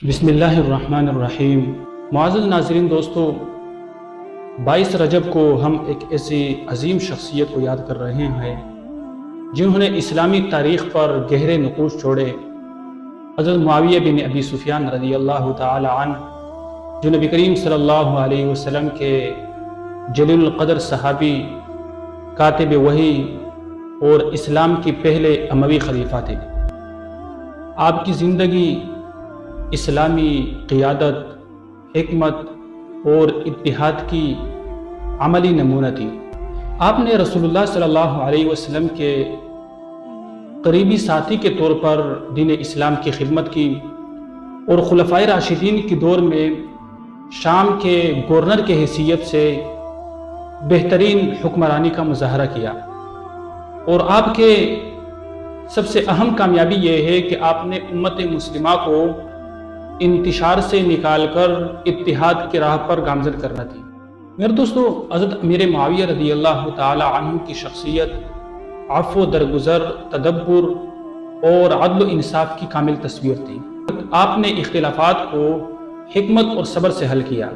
بسم اللہ الرحمن الرحیم۔ معزز ناظرین دوستو، 22 رجب کو ہم ایک ایسی عظیم شخصیت کو یاد کر رہے ہیں جنہوں نے اسلامی تاریخ پر گہرے نقوش چھوڑے۔ حضرت معاویہ بن ابی سفیان رضی اللہ تعالی عنہ، جو نبی کریم صلی اللہ علیہ وسلم کے جلیل القدر صحابی، کاتب وحی اور اسلام کے پہلے اموی خلیفہ تھے۔ آپ کی زندگی اسلامی قیادت، حکمت اور اتحاد کی عملی نمونہ تھی۔ آپ نے رسول اللہ صلی اللہ علیہ وسلم کے قریبی ساتھی کے طور پر دین اسلام کی خدمت کی اور خلفائے راشدین کے دور میں شام کے گورنر کے حیثیت سے بہترین حکمرانی کا مظاہرہ کیا، اور آپ کے سب سے اہم کامیابی یہ ہے کہ آپ نے امت مسلمہ کو انتشار سے نکال کر اتحاد کی راہ پر گامزن کرنا تھی۔ میرے دوستو، حضرت امیر معاویہ رضی اللہ تعالی عنہ کی شخصیت عفو، درگزر، تدبر اور عدل و انصاف کی کامل تصویر تھی۔ آپ نے اختلافات کو حکمت اور صبر سے حل کیا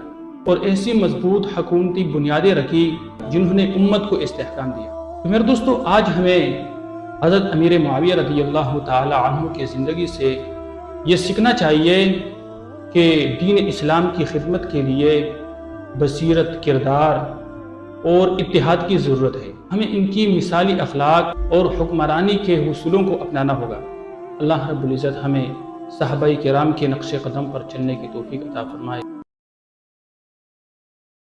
اور ایسی مضبوط حکومتی بنیادیں رکھی جنہوں نے امت کو استحکام دیا۔ تو میرے دوستو، آج ہمیں حضرت امیر معاویہ رضی اللہ تعالی عنہ کی زندگی سے یہ سیکھنا چاہیے کہ دین اسلام کی خدمت کے لیے بصیرت، کردار اور اتحاد کی ضرورت ہے۔ ہمیں ان کی مثالی اخلاق اور حکمرانی کے حصولوں کو اپنانا ہوگا۔ اللہ رب العزت ہمیں صحابہ کرام کے نقش قدم پر چلنے کی توفیق عطا فرمائے۔